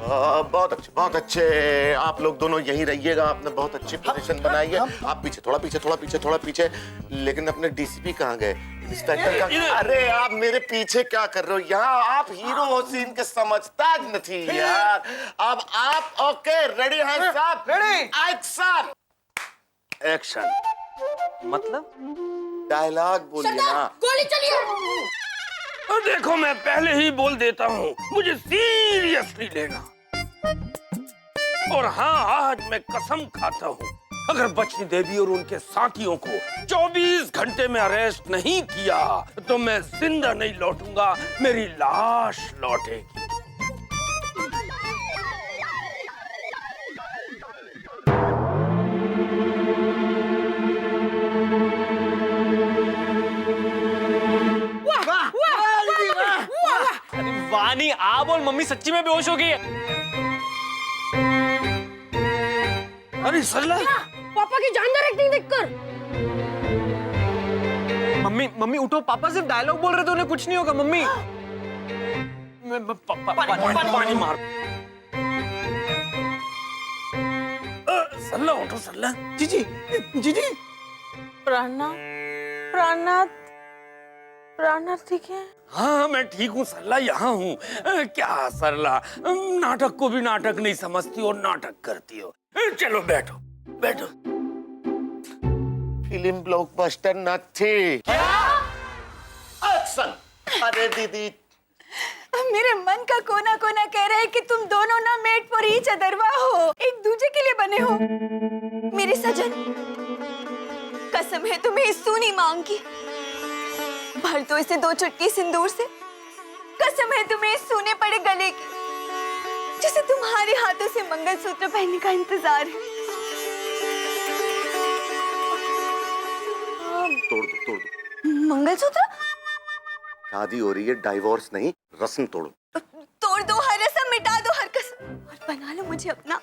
बहुत अच्छे। आप लोग दोनों यहीं रहिएगा, आपने बहुत अच्छी पोजीशन बनाई है। आप पीछे, थोड़ा पीछे, थोड़ा पीछे, थोड़ा पीछे। लेकिन अपने डीसीपी कहाँ गए? इंस्पेक्टर का? अरे आप मेरे पीछे क्या कर रहे हो? यहाँ आप हीरो हो, सीन के समझता नहीं यार। अब आप ओके रेडी हैं साहब? रेडी। एक्शन। एक्शन मतलब डायलॉग बोलिए ना। गोली चलिए। देखो मैं पहले ही बोल देता हूँ, मुझे सीरियसली लेना। और हाँ, आज मैं कसम खाता हूँ, अगर बचनी देवी और उनके साथियों को 24 घंटे में अरेस्ट नहीं किया तो मैं जिंदा नहीं लौटूंगा, मेरी लाश लौटेगी। वानी आप और मम्मी सच्ची में बेहोश हो गई है। अरे सरला, पापा की जानदार एक्टिंग देखकर। मम्मी उठो, पापा सिर्फ डायलॉग बोल रहे थे, उन्हें कुछ नहीं होगा। मम्मी पानी मार। सरला उठो सरला। जीजी जीजी। प्राणनाथ ठीक है? हाँ मैं ठीक हूँ सरला, यहाँ हूँ। क्या सरला, नाटक को भी नाटक नहीं समझती और नाटक करती हो। चलो बैठो बैठो। फिल्म ब्लॉकबस्टर न थी। एक्शन। अरे दीदी, मेरे मन का कोना कोना कह रहा है कि तुम दोनों ना मेट फॉर ईच अदरवा हो, एक दूसरे के लिए बने हो। मेरे सजन, कसम है तुम्हें इस सूनी मांग की, भर दो इसे 2 चुटकी सिंदूर से। कसम है तुम्हें इस सूने पड़े गले की, जिसे तुम्हारे हाथों से मंगलसूत्र पहनने का इंतजार है। तोड़ दो। मंगलसूत्र? शादी हो रही है, डाइवोर्स नहीं, रस्म तोड़ो। तोड़ दो हर रस्म, मिटा दो हर कसम और बना लो मुझे अपना,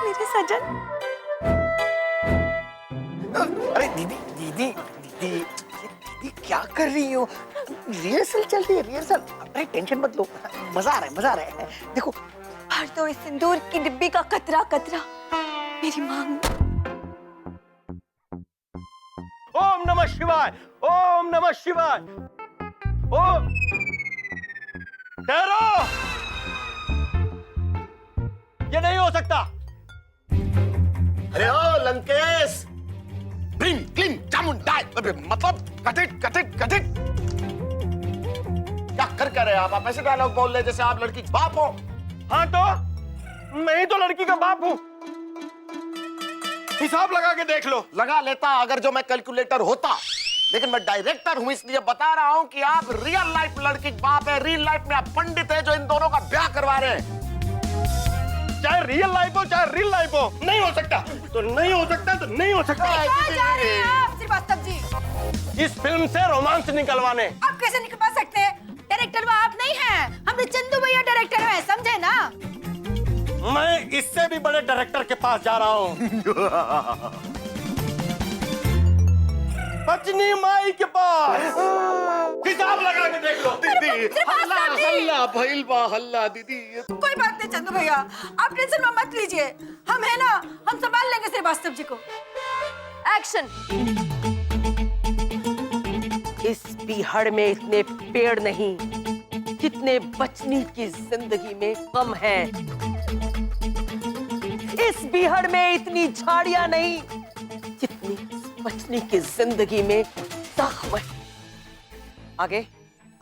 मेरे सजन। अरे दीदी क्या कर रही हो? रिहर्सल चल रही है, रिहर्सल। अरे टेंशन मत लो, मजा आ रहा है। देखो, भर दो इस सिंदूर की डिब्बी का कतरा कतरा मेरी मांग में। ओम नमः शिवाय, ओम नमः शिवाय। ओम ठहरो, ये नहीं हो सकता। अरे ओ लंकेश, ब्लिंग ब्लिंग चामुंडाई, मतलब कट इट। क्या रहे आप ऐसे डायलॉग बोल रहे जैसे आप लड़की के बाप हो। हाँ तो मैं ही तो लड़की का बाप हूँ। हिसाब लगा के देख लो। लगा लेता अगर जो मैं कैलकुलेटर होता, लेकिन मैं डायरेक्टर हूं, इसलिए बता रहा हूं कि आप रियल लाइफ लड़की के बाप है, रियल लाइफ में आप पंडित है जो इन दोनों का ब्याह करवा रहे हैं। चाहे रियल लाइफ हो चाहे रियल लाइफ हो, नहीं हो सकता तो नहीं हो सकता तो नहीं हो सकता। जा रहे हैं आप श्रीवास्तव जी? इस फिल्म से रोमांस निकलवाने। आप कैसे निकलवा सकते हैं? डायरेक्टर वो आप नहीं हैं, हम चंदू भैया डायरेक्टर हैं, समझे ना? मैं इससे भी बड़े डायरेक्टर के पास जा रहा हूँ। बचनी माई के पास। हिसाब लगा के देख लो। दीदी हल्ला भइल बा हल्ला। दीदी कोई बात नहीं चंदू भैया, आप टेंशन में मत लीजिए, हम है ना, हम संभाल लेंगे श्रीवास्तव जी को। एक्शन। इस बीहड़ में इतने पेड़ नहीं जितने बचनी की जिंदगी में गम है। इस बीहड़ में इतनी झाड़ियां नहीं जितनी बचनी की जिंदगी में जख्म है। आगे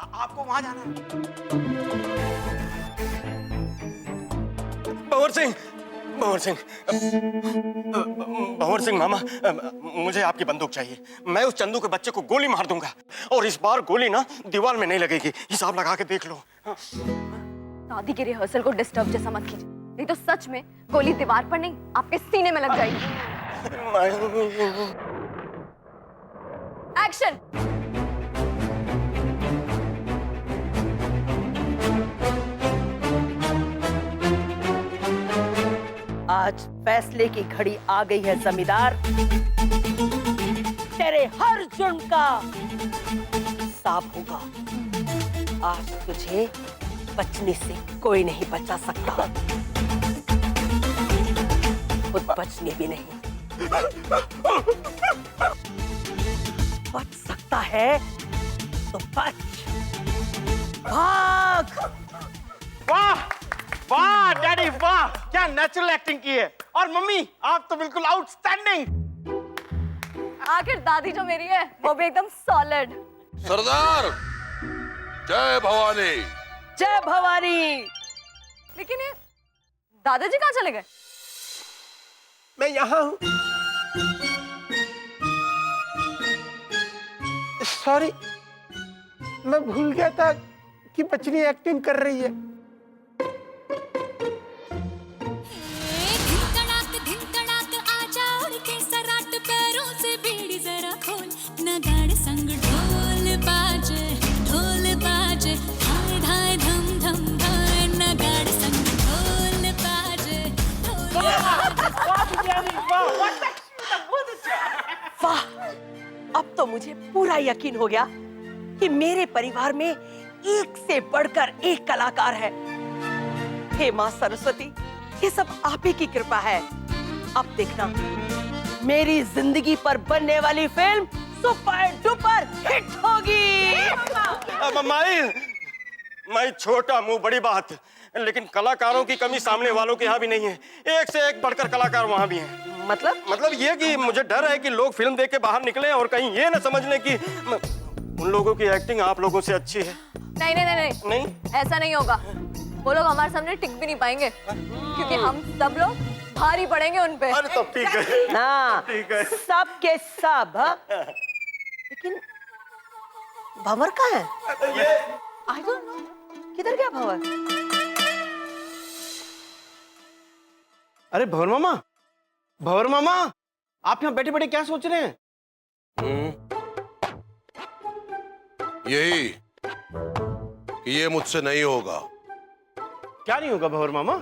आपको वहां जाना है। भंवर सिंह मामा, मुझे आपकी बंदूक चाहिए। मैं उस चंदू के बच्चे को गोली मार दूंगा और इस बार गोली ना दीवार में नहीं लगेगी। हिसाब लगा के देख लो। शादी के रिहर्सल को डिस्टर्ब जैसा मत कीजिए, नहीं तो सच में गोली दीवार पर नहीं आपके सीने में लग जाएगी। एक्शन। आज फैसले की घड़ी आ गई है जमींदार। तेरे हर जुर्म का हिसाब होगा। आज तुझे बचने से कोई नहीं बचा सकता, खुद बचने भी नहीं। बच सकता है तो बच, भाग। वाह वाह डैडी वाह, क्या नेचुरल एक्टिंग की है। और मम्मी आप तो बिल्कुल आउटस्टैंडिंग। आखिर दादी जो मेरी है वो भी एकदम सॉलिड। सरदार जय भवानी। जय भवानी। लेकिन ये दादाजी कहाँ चले गए? मैं यहाँ हूँ। सॉरी, मैं भूल गया था कि बचनी एक्टिंग कर रही है। वाह, अब तो मुझे पूरा यकीन हो गया कि मेरे परिवार में एक से बढ़कर एक कलाकार है। हे माँ सरस्वती, ये सब आप ही की कृपा है। अब देखना, मेरी जिंदगी पर बनने वाली फिल्म सुपर डुपर हिट होगी। मैं छोटा मुंह बड़ी बात, लेकिन कलाकारों की कमी सामने वालों के यहाँ भी नहीं है। एक से एक बढ़कर कलाकार वहाँ भी हैं। मतलब ये कि मुझे डर है कि लोग फिल्म देख के बाहर निकले और कहीं ये ना समझ लें कि उन लोगों की एक्टिंग आप लोगों से अच्छी है। नहीं नहीं नहीं नहीं, ऐसा नहीं होगा। वो लोग हमारे सामने टिक भी नहीं पाएंगे, क्योंकि हम सब लोग भारी पड़ेंगे उन पे। अरे तो ठीक है ना, ठीक है। सब के सब। लेकिन भंवर कहाँ है? आई डोंट नो, किधर गया भंवर? अरे भंवर मामा, आप यहाँ बैठे बैठे क्या सोच रहे हैं? यही कि ये मुझसे नहीं होगा। क्या नहीं होगा भंवर मामा?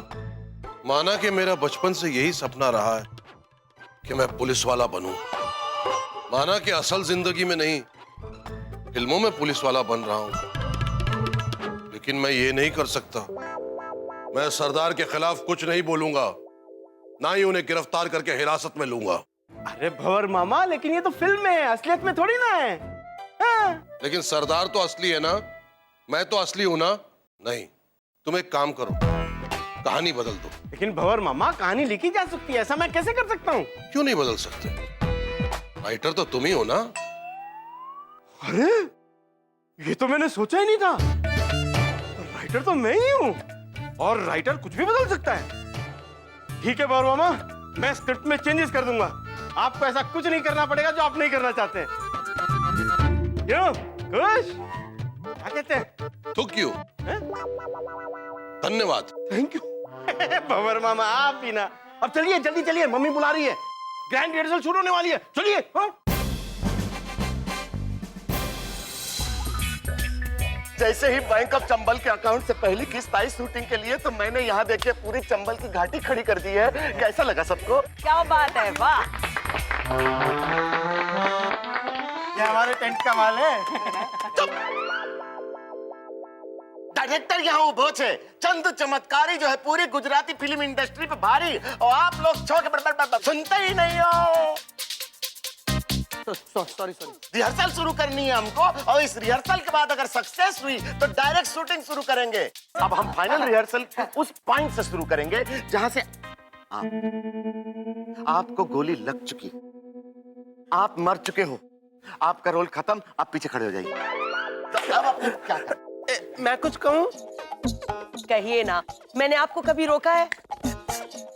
माना कि मेरा बचपन से यही सपना रहा है कि मैं पुलिस वाला बनूं। माना कि असल जिंदगी में नहीं, फिल्मों में पुलिस वाला बन रहा हूं, लेकिन मैं ये नहीं कर सकता। मैं सरदार के खिलाफ कुछ नहीं बोलूंगा, ना ही उन्हें गिरफ्तार करके हिरासत में लूंगा। अरे भंवर मामा, लेकिन ये तो फिल्म है, असलियत में थोड़ी ना है। हाँ। लेकिन सरदार तो असली है ना, मैं तो असली हूं ना। नहीं, तुम एक काम करो, कहानी बदल दो। लेकिन भंवर मामा, कहानी लिखी जा सकती है, ऐसा मैं कैसे कर सकता हूँ? क्यों नहीं बदल सकते? राइटर तो तुम ही हो ना। अरे ये तो मैंने सोचा ही नहीं था। राइटर तो मैं ही हूँ, और राइटर कुछ भी बदल सकता है। ठीक है भंवर मामा, मैं स्क्रिप्ट में चेंजेस कर दूंगा। आपको ऐसा कुछ नहीं करना पड़ेगा जो आप नहीं करना चाहते। क्यों खुश? क्या कहते हैं? तो क्यों? धन्यवाद। थैंक यू भंवर मामा, आप भी ना। अब चलिए, जल्दी चलिए, मम्मी बुला रही है। ग्रैंड रिहर्सल शुरू होने वाली है, चलिए। हाँ? जैसे ही बैंक ऑफ चंबल के अकाउंट से पहली किस्त आई शूटिंग के लिए, तो मैंने यहाँ देखिए पूरी चंबल की घाटी खड़ी कर दी है। कैसा लगा सबको? क्या बात है, वाह। ये हमारे टेंट का माल है। डायरेक्टर यहाँ उभो छे, चंद चमत्कारी जो है पूरी गुजराती फिल्म इंडस्ट्री पे भारी, और आप लोग छोड़ सुनते ही नहीं हो। सॉरी रिहर्सल शुरू करनी है हमको, और इस रिहर्सल के बाद अगर सक्सेस हुई तो डायरेक्ट शूटिंग शुरू करेंगे। अब हम फाइनल रिहर्सल उस पॉइंट से शुरू करेंगे जहां से आपको गोली लग चुकी, आप मर चुके हो, आपका रोल खत्म, आप पीछे खड़े हो जाइए। तो अब आप क्या करें? मैं कुछ कहूं? कहिए ना, मैंने आपको कभी रोका है?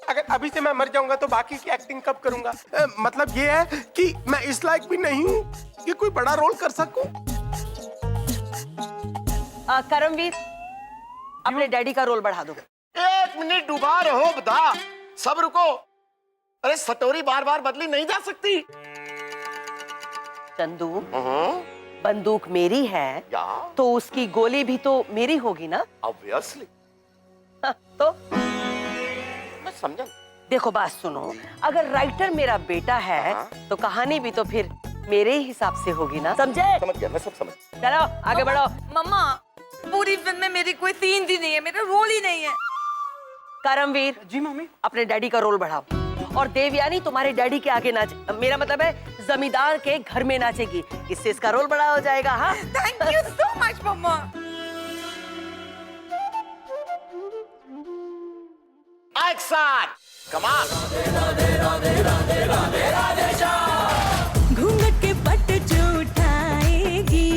अगर अभी से मैं मर जाऊंगा तो बाकी की एक्टिंग कब करूंगा? मतलब ये है कि मैं इस लायक भी नहीं हूँ कि कोई बड़ा रोल कर सकूं। करमवीर, अपने डैडी का रोल बढ़ा दो। 1 मिनट डूबा रहो बता, सब रुको। अरे सटोरी बार बार बदली नहीं जा सकती। चंदू, बंदूक मेरी है या तो उसकी गोली भी तो मेरी होगी ना? ऑब्वियसली। तो मैं समझा। देखो बात सुनो, अगर राइटर मेरा बेटा है तो कहानी भी तो फिर मेरे ही हिसाब से होगी ना, समझे? समझ गया, मैं सब समझ। चलो आगे बढ़ो। मम्मा, पूरी फिल्म में मेरी कोई सीन भी नहीं है, मेरा रोल ही नहीं है। करमवीर, जी मम्मी। अपने डैडी का रोल बढ़ाओ और देवयानी तुम्हारे डैडी के आगे नाचे, मेरा मतलब है जमींदार के घर में नाचेगी, इससे इसका रोल बड़ा हो जाएगा। हाँ, थैंक यू सो मच मम्मा। एक्शन कमाल। घूंघट के पट जो उठाएगी,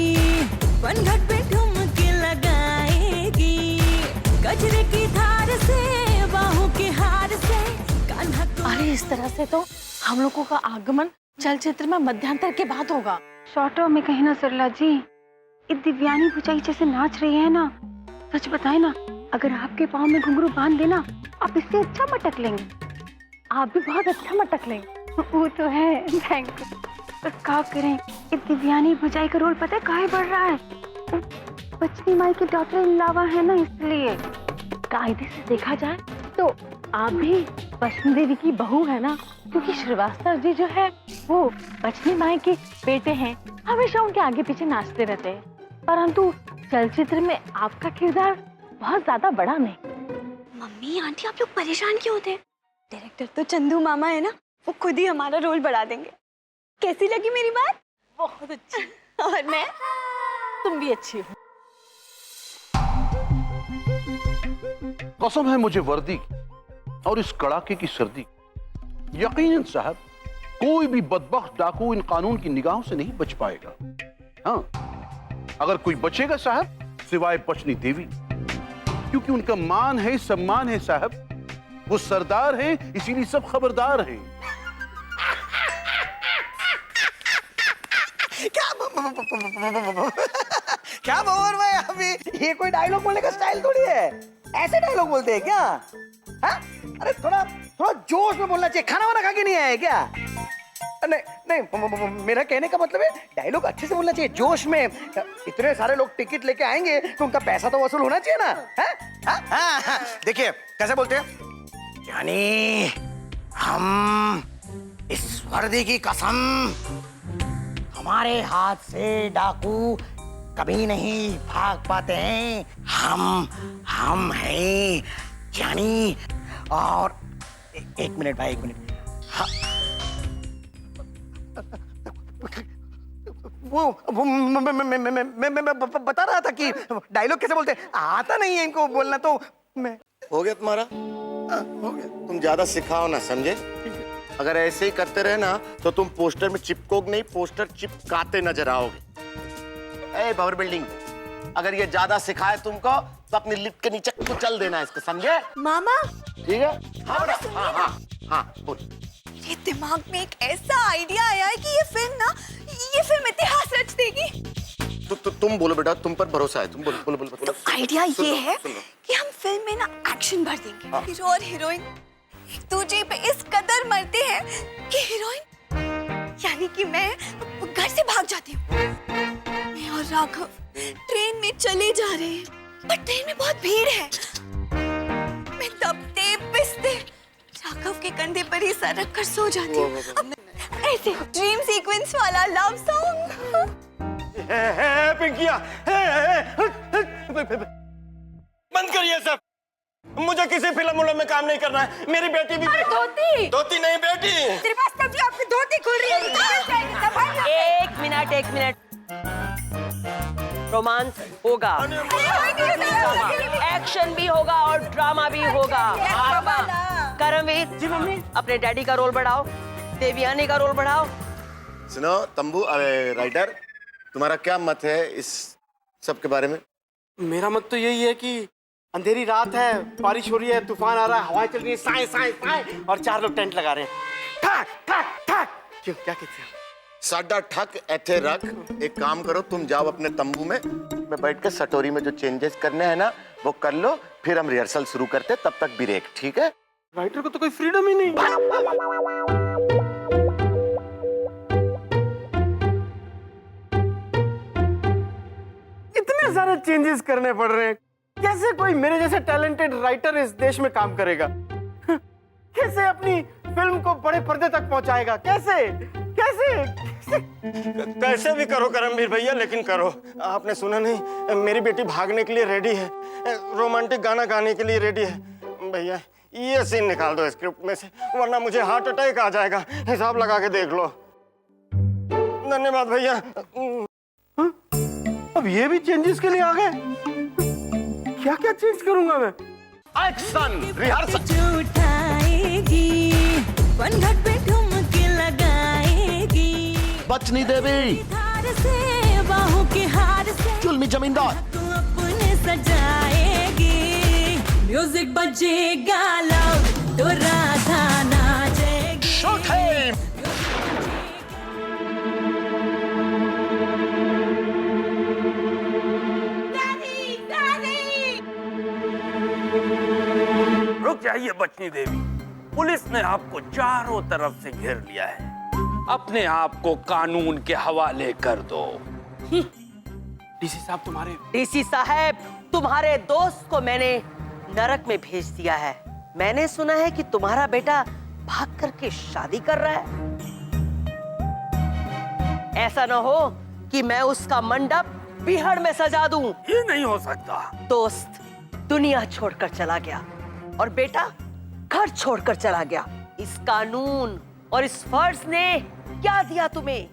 पनघट पे ठुमके लगाएगी, गजरे की धार से बाहों के हार से कान्हा को। अरे इस तरह से तो हम लोगों का आगमन चलचित्र में मध्यांतर के बाद होगा। शॉर्टों में कहीं ना सरला जी, ये दिव्यानी भुजाई जैसे नाच रही है ना, सच बताए ना, अगर आपके पाँव में घुंघरू बांध देना, आप इससे अच्छा मटक लेंगे। आप भी बहुत अच्छा मटक लेंगे। वो तो है, थैंक यू। पर क्या करें, ये दिव्यानी भुजाई का रोल पता है काहे बढ़ रहा है? बचनी माई की डॉटर इलावा है ना, इसलिए। कायदे से देखा जाए तो आप भी बचनी देवी की बहू है ना, क्योंकि श्रीवास्तव जी जो है वो बचनी माई के बेटे हैं, हमेशा उनके आगे पीछे नाचते रहते हैं, परंतु चलचित्र में आपका किरदार बहुत ज्यादा बड़ा नहीं। मम्मी आंटी आप लोग परेशान क्यों होते हैं? डायरेक्टर तो चंदू मामा है ना, वो खुद ही हमारा रोल बढ़ा देंगे। कैसी लगी मेरी बात? बहुत अच्छी। और मैं? तुम भी अच्छी हो। कसम है मुझे वर्दी की और इस कड़ाके की सर्दी। यकीनन साहब, कोई भी बदबख्त डाकू इन कानून की निगाहों से नहीं बच पाएगा। हाँ, अगर कोई बचेगा साहब, सिवाय बचनी देवी, क्योंकि उनका मान है, सम्मान है साहब। वो सरदार हैं, इसीलिए सब खबरदार हैं। क्या बोल रहे हैं अभी? ये कोई डायलॉग बोलने का स्टाइल थोड़ी है। ऐसे डायलॉग बोलते हैं क्या? हाँ? अरे थोड़ा थोड़ा जोश में बोलना चाहिए। खाना वाना खा के नहीं आए क्या? नहीं नहीं, मेरा कहने का मतलब है डायलॉग अच्छे से बोलना चाहिए, जोश में। इतने सारे लोग टिकट लेके आएंगे तो उनका पैसा तो वसूल होना चाहिए ना। देखिए कैसे बोलते हैं, यानी हम इस वर्दी की कसम, हमारे हाथ से डाकू कभी नहीं भाग पाते हैं। हम हैं यानी। और एक मिनट भाई, एक मिनट। वो मैं बता रहा था कि डायलॉग कैसे बोलते हैं, आता नहीं है इनको बोलना, तो मैं। हो गया तुम्हारा? हो गया। तुम ज्यादा सिखाओ ना, समझे? अगर ऐसे ही करते रहे ना तो तुम पोस्टर में चिपकोगे नहीं, पोस्टर चिपकाते नजर आओगे। ए पावर बिल्डिंग, अगर ये ज्यादा सिखाए तुमको तो अपनी लिफ्ट के नीचे कुचल देना इसको, समझे? मामा, ठीक है? हाँ बेटा, हाँ हाँ हाँ, बोल। ये दिमाग में एक ऐसा आइडिया आया है कि ये फिल्म इतिहास रच देगी। तो तुम बोलो बेटा, तुम पर भरोसा है, तुम बोलो बोलो बोलो, बोलो। तो आइडिया ये है कि हम फिल्म में ना एक्शन भर देंगे। हाँ। हीरो और हीरोइन एक दूसरे पे इस कदर मरते हैं कि हीरोइन यानी कि मैं घर से भाग जाती हूँ। मैं और राघव ट्रेन में चले जा रहे हैं, पर ट्रेन में बहुत भीड़ है। मैं दबते पिसते राघव के कंधे पर ही सर रखकर सो जाती हूँ। ऐसे ड्रीम सीक्वेंस वाला लव सॉन्ग। पिंकिया, बंद करिए सब। मुझे किसी फिल्म में काम नहीं करना है। मेरी बेटी भी धोती धोती नहीं, बेटी तेरे पास तभी आपकी धोती खुल रही है। एक मिनट। रोमांस होगा, एक्शन भी होगा और ड्रामा भी होगा। करमवीर जी, मम्मी अपने डैडी का रोल बढ़ाओ, देवयानी का रोल बढ़ाओ। सुनो तंबू, अरे राइटर, तुम्हारा क्या मत है इस सब के बारे में? मेरा मत तो यही है कि अंधेरी रात है, बारिश हो रही है, तूफान आ रहा है, हवाएं चल रही है, साए साए साए, और 4 लोग टेंट लगा रहे हैं। ठक ठक ठक। क्यों, क्या कहते हैं? साडा ठक ऐथे रख। एक काम करो, तुम जाओ अपने तंबू में, मैं बैठ के सटोरी में जो चेंजेस करने हैं ना वो कर लो, फिर हम रिहर्सल शुरू करते, तब तक ब्रेक, ठीक है? राइटर को तो कोई फ्रीडम ही नहीं। इतने सारे चेंजेस करने पड़ रहे हैं, कैसे कोई मेरे जैसे टैलेंटेड राइटर इस देश में काम करेगा? कैसे अपनी फिल्म को बड़े पर्दे तक पहुंचाएगा। कैसे कैसे कैसे, कैसे भी करो करमवीर भैया, लेकिन करो। आपने सुना नहीं, मेरी बेटी भागने के लिए रेडी है, रोमांटिक गाना गाने के लिए रेडी है। भैया ये सीन निकाल दो स्क्रिप्ट में से, वरना मुझे हार्ट अटैक आ जाएगा। हिसाब लगा के देख लो। धन्यवाद भैया। अब ये भी चेंजेस के लिए आ गए। क्या क्या चेंज करूंगा मैं? Action rehearsal. उठाएगी पनघट पे ठुमके लगाएगी, बचनी देवी धार से बाहों के हार से जुल्मी जमींदार तू अपने सजाएगी। म्यूजिक बजेगा लाउड तो राधा नाचेगी। Show time. रुक जाइए बचनी देवी, पुलिस ने आपको चारों तरफ से घेर लिया है। अपने आप को कानून के हवाले कर दो। डीसी साहब डीसी साहब, तुम्हारे दोस्त को मैंने नरक में भेज दिया है। मैंने सुना है कि तुम्हारा बेटा भाग करके शादी कर रहा है। ऐसा ना हो कि मैं उसका मंडप बिहड़ में सजा दूं। ये नहीं हो सकता। दोस्त दुनिया छोड़कर चला गया और बेटा घर छोड़कर चला गया। इस कानून और इस फर्ज ने क्या दिया तुम्हें?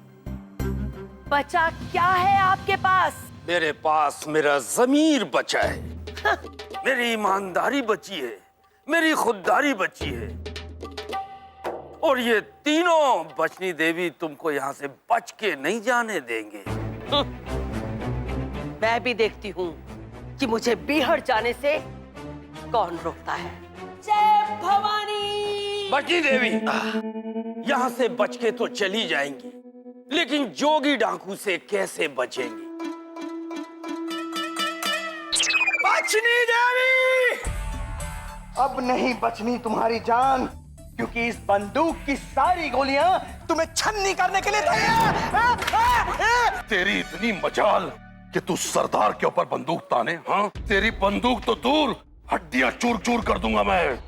बचा क्या है आपके पास? मेरे पास मेरा ज़मीर बचा है, मेरी ईमानदारी बची है, मेरी खुददारी बची है, और ये तीनों बचनी देवी तुमको यहाँ से बच के नहीं जाने देंगे। मैं भी देखती हूँ कि मुझे बिहड़ जाने से कौन रोकता है। जय भवानी। बचनी देवी यहाँ से बच के तो चली जाएंगी, लेकिन जोगी डाकू से कैसे बचेंगी? बचनी देवी, अब नहीं बचनी तुम्हारी जान, क्योंकि इस बंदूक की सारी गोलियां तुम्हें छन्नी करने के लिए तैयार। तेरी इतनी मजाल कि तू सरदार के ऊपर बंदूक ताने। हाँ, तेरी बंदूक तो दूर, हड्डियां चूर चूर कर दूंगा मैं।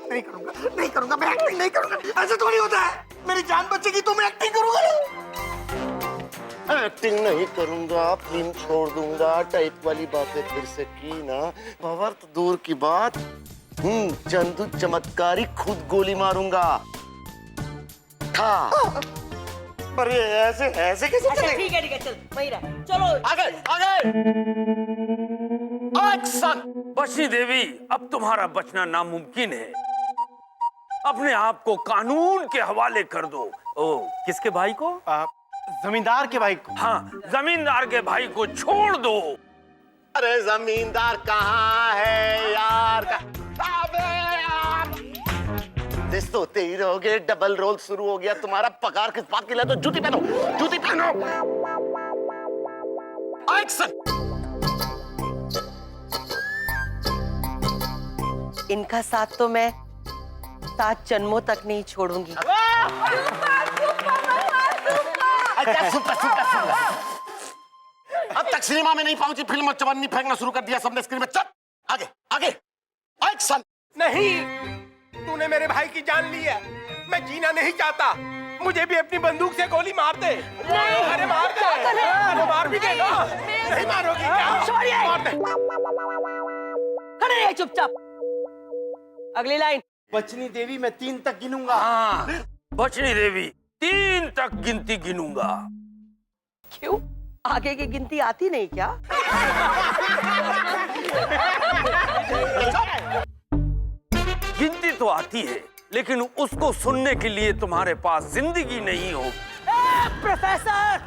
नहीं करूंगा, मैं एक्टिंग नहीं करूंगा। ऐसे थोड़ी होता है। मेरी जान बचेगी तो मैं एक्टिंग करूंगा। एक्टिंग नहीं करूंगा, फिल्म छोड़ दूंगा, टाइप वाली बातें फिर से की ना। पावर तो दूर की बात, चंदू चमत्कारी खुद गोली मारूंगा। पर ये ऐसे ऐसे कैसे अच्छा, चलेगा? ठीक है चल वही रहा। चलो आगे आगे। एक्शन। बचनी देवी, अब तुम्हारा बचना नामुमकिन है। अपने आप को कानून के हवाले कर दो। ओ, किसके भाई को? जमींदार के भाई को। हाँ, जमींदार के भाई को छोड़ दो। अरे जमींदार कहाँ है यार? दिस तो होते ही रहोगे, डबल रोल शुरू हो गया तुम्हारा। पगार किस बात के लिए? तो जूती पहनो, जूती पहनो। एक्शन। इनका साथ तो मैं 7 जन्मों तक नहीं छोड़ूंगी। अच्छा, सुपर सुपर सुपर। अब तक सिनेमा में नहीं पहुंची फिल्म और चवन्नी फेंकना शुरू कर दिया सबने स्क्रीन में। चल आगे आगे। एक्शन। नहीं, तूने मेरे भाई की जान ली है। मैं जीना नहीं चाहता। मुझे भी अपनी बंदूक से गोली मार दे। अरे मार दे। अरे मार भी दे ना। नहीं मारोगी क्या? मार दे। खड़े रहिए चुपचाप। अगली लाइन। बचनी देवी, मैं 3 तक गिनूंगा। हाँ, बचनी देवी, 3 तक गिनती गिनूंगा। क्यों? आगे की गिनती आती नहीं क्या? गिनती तो आती है, लेकिन उसको सुनने के लिए तुम्हारे पास जिंदगी नहीं हो। प्रोफेसर,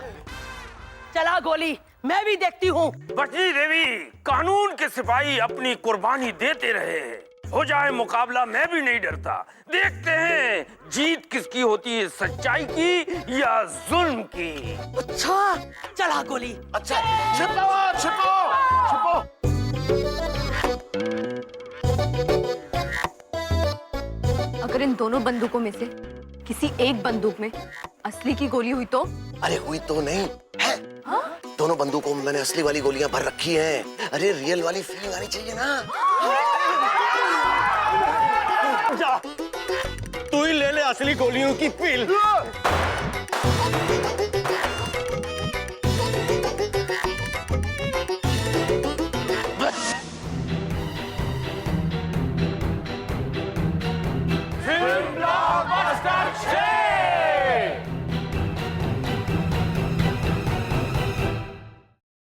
चला गोली, मैं भी देखती हूँ। बचनी देवी, कानून के सिपाही अपनी कुर्बानी देते रहे हैं। हो जाए मुकाबला, मैं भी नहीं डरता। देखते हैं जीत किसकी होती है, सच्चाई की या जुल्म की। अच्छा, चला गोली। अच्छा, छिपो छिपो छिपो। अगर इन दोनों बंदूकों में से किसी एक बंदूक में असली की गोली हुई तो अरे हुई तो नहीं है। दोनों बंदूकों में मैंने असली वाली गोलियां भर रखी हैं। अरे रियल वाली फीलिंग आनी चाहिए ना। जा, तू ही ले ले असली गोलियों की पील।